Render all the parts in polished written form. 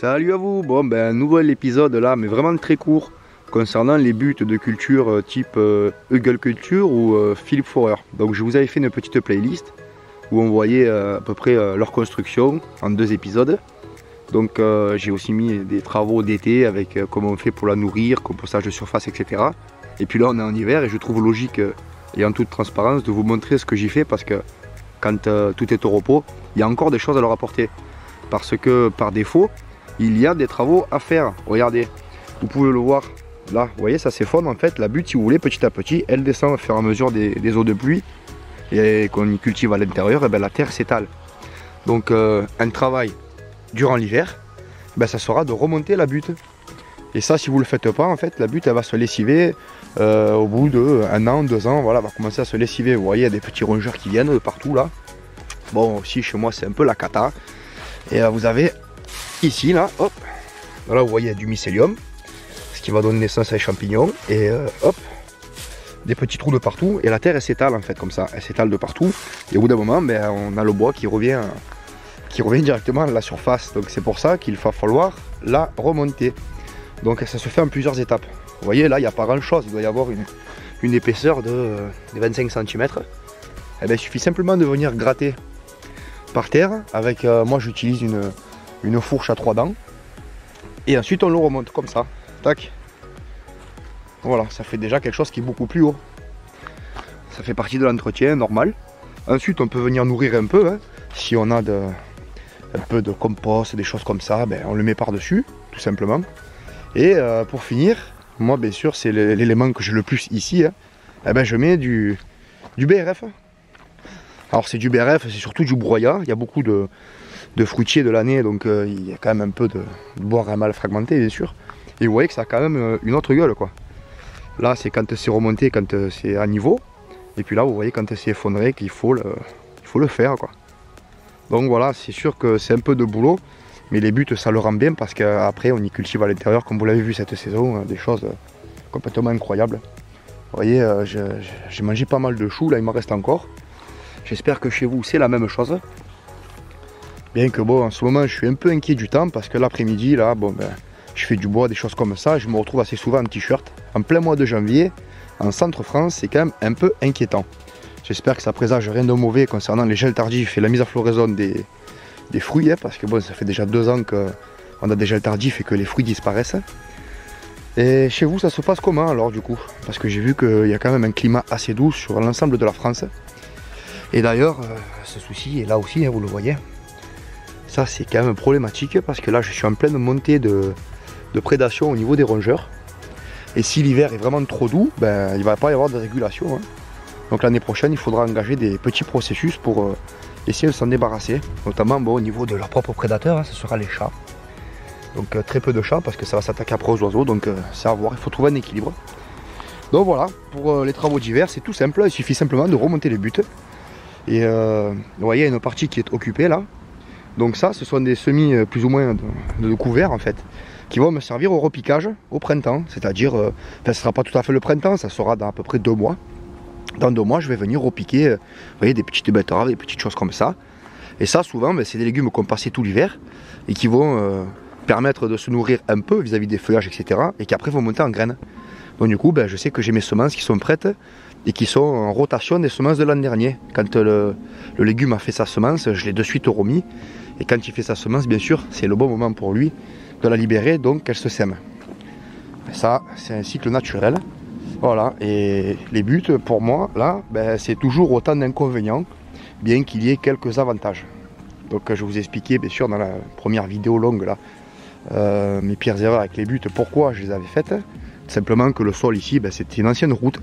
Salut à vous, bon ben nouvel épisode là mais vraiment très court concernant les buts de culture type Hugel Culture ou Philippe Forer. Donc je vous avais fait une petite playlist où on voyait à peu près leur construction en 2 épisodes. Donc j'ai aussi mis des travaux d'été avec comment on fait pour la nourrir, compostage de surface, etc. Et puis là on est en hiver et je trouve logique et en toute transparence de vous montrer ce que j'y fais parce que quand tout est au repos, il y a encore des choses à leur apporter. Parce que par défaut, il y a des travaux à faire. Regardez, vous pouvez le voir là, vous voyez ça s'effondre en fait. La butte, si vous voulez, petit à petit, elle descend au fur et à mesure des eaux de pluie et qu'on y cultive à l'intérieur, et bien la terre s'étale. Donc un travail durant l'hiver, ben, ça sera de remonter la butte. Et ça, si vous ne le faites pas, en fait, la butte elle va se lessiver au bout de 1 an, 2 ans, voilà, elle va commencer à se lessiver. Vous voyez, il y a des petits rongeurs qui viennent de partout là. Bon, aussi chez moi, c'est un peu la cata. Et vous avez ici, là, hop, là vous voyez du mycélium, ce qui va donner naissance à les champignons, et hop, des petits trous de partout, et la terre elle s'étale en fait comme ça, elle s'étale de partout, et au bout d'un moment, ben, on a le bois qui revient directement à la surface, donc c'est pour ça qu'il va falloir la remonter. Donc ça se fait en plusieurs étapes. Vous voyez là, il n'y a pas grand chose, il doit y avoir une épaisseur de 25 cm. Et bien, il suffit simplement de venir gratter par terre, avec, moi j'utilise une fourche à 3 dents, et ensuite on le remonte comme ça, tac, voilà, ça fait déjà quelque chose qui est beaucoup plus haut, ça fait partie de l'entretien normal. Ensuite on peut venir nourrir un peu, hein. Si on a un peu de compost, des choses comme ça, ben, on le met par dessus, tout simplement. Et pour finir, moi bien sûr c'est l'élément que j'ai le plus ici, hein. Eh ben, je mets du BRF. Alors c'est du BRF, c'est surtout du broyat, il y a beaucoup de fruitiers de l'année, donc il y a quand même un peu de bois mal fragmenté bien sûr. Et vous voyez que ça a quand même une autre gueule quoi. Là c'est quand c'est remonté, quand c'est à niveau. Et puis là vous voyez quand c'est effondré qu'il faut le faire quoi. Donc voilà, c'est sûr que c'est un peu de boulot, mais les buts ça le rend bien parce qu'après on y cultive à l'intérieur, comme vous l'avez vu cette saison, des choses complètement incroyables. Vous voyez, j'ai mangé pas mal de choux, là il m'en reste encore. J'espère que chez vous c'est la même chose. Bien que bon, en ce moment je suis un peu inquiet du temps parce que l'après-midi là, bon ben, je fais du bois, des choses comme ça. Je me retrouve assez souvent en t-shirt. En plein mois de janvier, en centre-France, c'est quand même un peu inquiétant. J'espère que ça présage rien de mauvais concernant les gels tardifs et la mise à floraison des fruits. Hein, parce que bon, ça fait déjà 2 ans qu'on a des gels tardifs et que les fruits disparaissent. Et chez vous ça se passe comment alors du coup? Parce que j'ai vu qu'il y a quand même un climat assez doux sur l'ensemble de la France. Et d'ailleurs, ce souci est là aussi, hein, vous le voyez. Ça, c'est quand même problématique parce que là, je suis en pleine montée de prédation au niveau des rongeurs. Et si l'hiver est vraiment trop doux, ben, il ne va pas y avoir de régulation. Hein. Donc l'année prochaine, il faudra engager des petits processus pour essayer de s'en débarrasser. Notamment bon, au niveau de leurs propres prédateurs, hein, ce sera les chats. Donc très peu de chats parce que ça va s'attaquer après aux oiseaux. Donc c'est à voir, il faut trouver un équilibre. Donc voilà, pour les travaux d'hiver, c'est tout simple. Il suffit simplement de remonter les buts. Et vous voyez, il y a une partie qui est occupée là. Donc ça, ce sont des semis plus ou moins de couverts en fait, qui vont me servir au repiquage au printemps. C'est-à-dire, enfin, ce ne sera pas tout à fait le printemps, ça sera dans à peu près 2 mois. Dans 2 mois, je vais venir repiquer, vous voyez, des petites betteraves, des petites choses comme ça. Et ça, souvent, ben, c'est des légumes qu'on passait tout l'hiver et qui vont permettre de se nourrir un peu vis-à-vis des feuillages, etc. Et qui après vont monter en graines. Donc du coup, ben, je sais que j'ai mes semences qui sont prêtes et qui sont en rotation des semences de l'an dernier. Quand le légume a fait sa semence, je l'ai de suite remis. Et quand il fait sa semence, bien sûr, c'est le bon moment pour lui de la libérer, donc qu'elle se sème. Et ça, c'est un cycle naturel. Voilà, et les buts, pour moi, là, ben, c'est toujours autant d'inconvénients, bien qu'il y ait quelques avantages. Donc je vous ai expliqué, bien sûr, dans la première vidéo longue, là, mes pires erreurs avec les buts, pourquoi je les avais faites. Simplement que le sol ici, ben, c'était une ancienne route.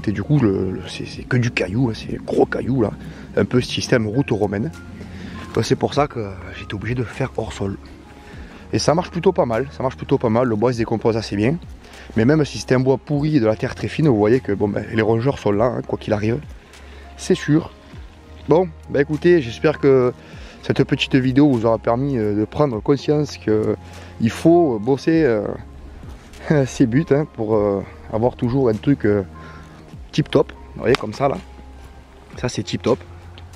Et du coup c'est que du caillou, c'est gros caillou là, un peu système route romaine. C'est pour ça que j'étais obligé de faire hors sol. Et ça marche plutôt pas mal, le bois se décompose assez bien. Mais même si c'était un bois pourri et de la terre très fine, vous voyez que bon, ben, les rongeurs sont là, hein, quoi qu'il arrive, c'est sûr. Bon, ben écoutez, j'espère que cette petite vidéo vous aura permis de prendre conscience qu'il faut bosser ses buts hein, pour avoir toujours un truc tip top. Vous voyez comme ça là, ça c'est tip top.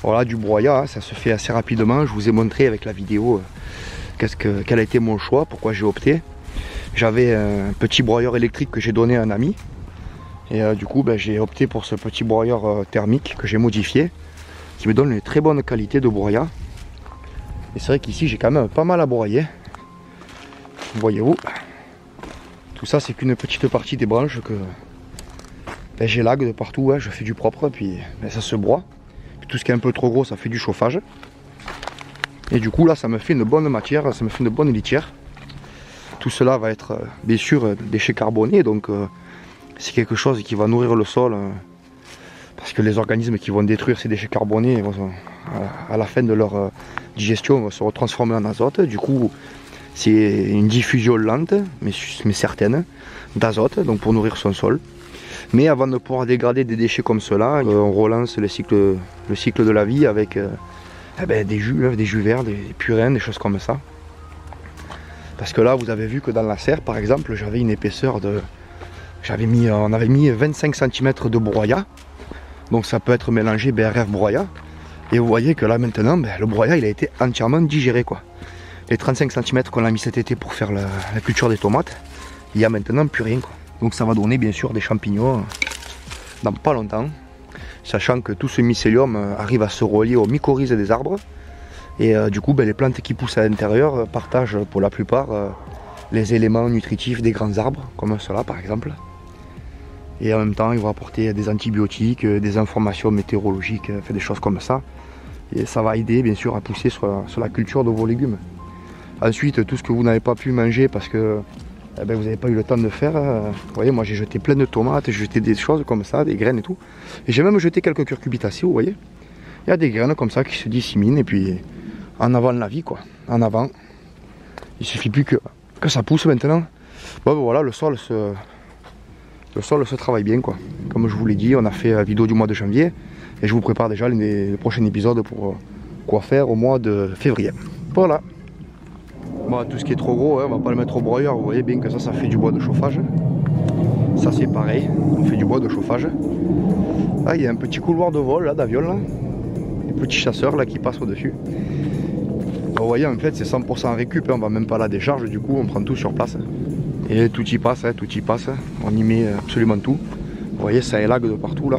Voilà, du broyat, hein, ça se fait assez rapidement. Je vous ai montré avec la vidéo quel a été mon choix, pourquoi j'ai opté. J'avais un petit broyeur électrique que j'ai donné à un ami. Et du coup, j'ai opté pour ce petit broyeur thermique que j'ai modifié, qui me donne une très bonne qualité de broyat. Et c'est vrai qu'ici, j'ai quand même pas mal à broyer. Voyez-vous, tout ça, c'est qu'une petite partie des branches que j'élague de partout. Hein, je fais du propre, puis ça se broie. Puis tout ce qui est un peu trop gros, ça fait du chauffage. Et du coup, là, ça me fait une bonne matière, ça me fait une bonne litière. Tout cela va être, bien sûr, déchets carbonés, donc c'est quelque chose qui va nourrir le sol, parce que les organismes qui vont détruire ces déchets carbonés, à la fin de leur digestion, vont se retransformer en azote. Du coup, c'est une diffusion lente, mais certaine, d'azote, donc pour nourrir son sol. Mais avant de pouvoir dégrader des déchets comme cela, on relance le cycle de la vie avec des jus verts, des purins, des choses comme ça. Parce que là, vous avez vu que dans la serre, par exemple, j'avais une épaisseur de... on avait mis 25 cm de broyat. Donc ça peut être mélangé BRF broyat. Et vous voyez que là maintenant, le broyat il a été entièrement digéré, quoi. Les 35 cm qu'on a mis cet été pour faire la culture des tomates, il n'y a maintenant plus rien, quoi. Donc ça va donner bien sûr des champignons dans pas longtemps. Sachant que tout ce mycélium arrive à se relier aux mycorhizes des arbres. Et du coup, les plantes qui poussent à l'intérieur partagent pour la plupart les éléments nutritifs des grands arbres, comme cela par exemple. Et en même temps, ils vont apporter des antibiotiques, des informations météorologiques, des choses comme ça. Et ça va aider bien sûr à pousser sur la culture de vos légumes. Ensuite, tout ce que vous n'avez pas pu manger parce que vous n'avez pas eu le temps de faire. Vous voyez, moi j'ai jeté plein de tomates, j'ai jeté des choses comme ça, des graines et tout. Et j'ai même jeté quelques curcubitacées, vous voyez. Il y a des graines comme ça qui se disséminent et puis en avant de la vie, quoi. En avant. Il suffit plus que ça pousse maintenant. Voilà, le sol se travaille bien, quoi. Comme je vous l'ai dit, on a fait la vidéo du mois de janvier et je vous prépare déjà le prochain épisode pour quoi faire au mois de février. Voilà. Tout ce qui est trop gros, on va pas le mettre au broyeur. Vous voyez bien que ça fait du bois de chauffage. Ça c'est pareil, on fait du bois de chauffage. Ah, il y a un petit couloir de vol là, d'avion là. Des petits chasseurs là qui passent au-dessus. Vous voyez, en fait c'est 100% récup, on va même pas la décharge, du coup on prend tout sur place. Et tout y passe, on y met absolument tout. Vous voyez, ça élague de partout là.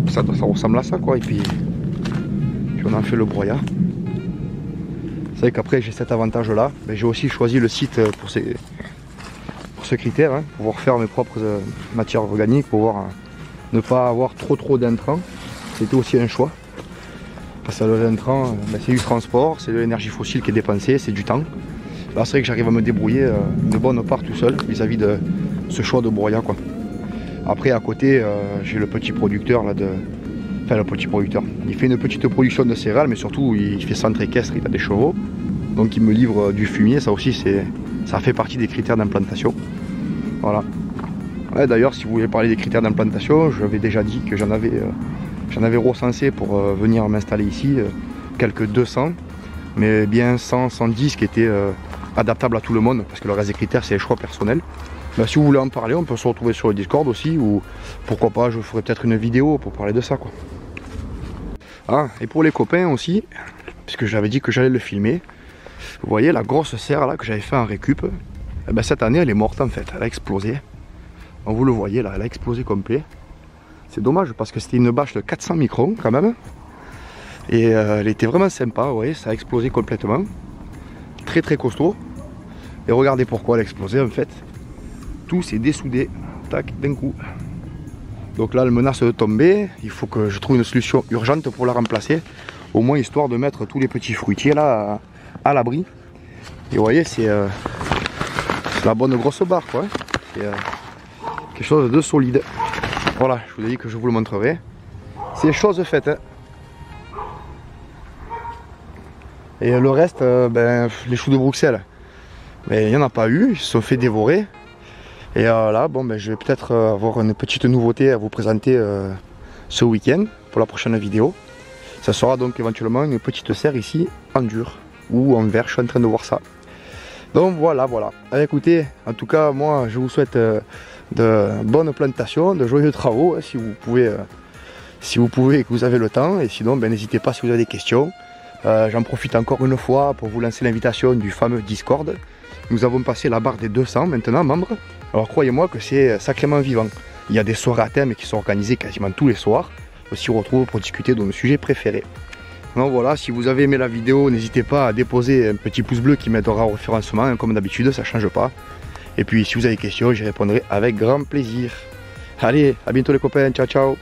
Ça ressemble à ça, quoi. Et puis on en fait le broyat. C'est vrai qu'après j'ai cet avantage là, j'ai aussi choisi le site pour ce critère, hein, pour pouvoir faire mes propres matières organiques, pour pouvoir ne pas avoir trop d'intrants. C'était aussi un choix. Parce que le intrant, c'est du transport, c'est de l'énergie fossile qui est dépensée, c'est du temps. Là c'est vrai que j'arrive à me débrouiller de bonne part tout seul vis-à-vis de ce choix de broyat, quoi. Après à côté j'ai le petit producteur là Enfin le petit producteur. Il fait une petite production de céréales, mais surtout il fait centre équestre, il a des chevaux. Donc il me livre du fumier, ça aussi ça fait partie des critères d'implantation. Voilà. Ouais, d'ailleurs si vous voulez parler des critères d'implantation, j'avais déjà dit que j'en avais recensé pour venir m'installer ici, quelques 200, mais bien 100, 110 qui étaient adaptables à tout le monde, parce que le reste des critères c'est les choix personnels. Si vous voulez en parler, on peut se retrouver sur le Discord aussi, ou pourquoi pas, je ferai peut-être une vidéo pour parler de ça, quoi. Ah, et pour les copains aussi, puisque j'avais dit que j'allais le filmer, vous voyez la grosse serre là que j'avais fait en récup, cette année elle est morte en fait, elle a explosé. Vous le voyez là, elle a explosé complet. C'est dommage parce que c'était une bâche de 400 microns quand même. Et elle était vraiment sympa, vous voyez, ça a explosé complètement. Très costaud. Et regardez pourquoi elle a explosé en fait. Tout s'est dessoudé, tac, d'un coup. Donc là elle menace de tomber, il faut que je trouve une solution urgente pour la remplacer. Au moins histoire de mettre tous les petits fruitiers là à l'abri. Et vous voyez c'est la bonne grosse barre, quoi. C'est quelque chose de solide. Voilà, je vous ai dit que je vous le montrerai. C'est chose faite, hein. Et le reste, les choux de Bruxelles, il n'y en a pas eu, ils se sont fait dévorer. Et là, je vais peut-être avoir une petite nouveauté à vous présenter ce week-end pour la prochaine vidéo. Ça sera donc éventuellement une petite serre ici en dur ou en verre, je suis en train de voir ça. Donc voilà. Allez, écoutez, en tout cas, moi je vous souhaite de bonnes plantations, de joyeux travaux, hein, si vous pouvez et que vous avez le temps. Et sinon, ben, n'hésitez pas si vous avez des questions. J'en profite encore une fois pour vous lancer l'invitation du fameux Discord. Nous avons passé la barre des 200 maintenant membres. Alors croyez-moi que c'est sacrément vivant. Il y a des soirées à thème qui sont organisées quasiment tous les soirs. On s'y retrouve pour discuter de nos sujets préférés. Donc voilà, si vous avez aimé la vidéo, n'hésitez pas à déposer un petit pouce bleu qui m'aidera au référencement, hein, comme d'habitude, ça ne change pas. Et puis si vous avez des questions, j'y répondrai avec grand plaisir. Allez, à bientôt les copains, ciao ciao.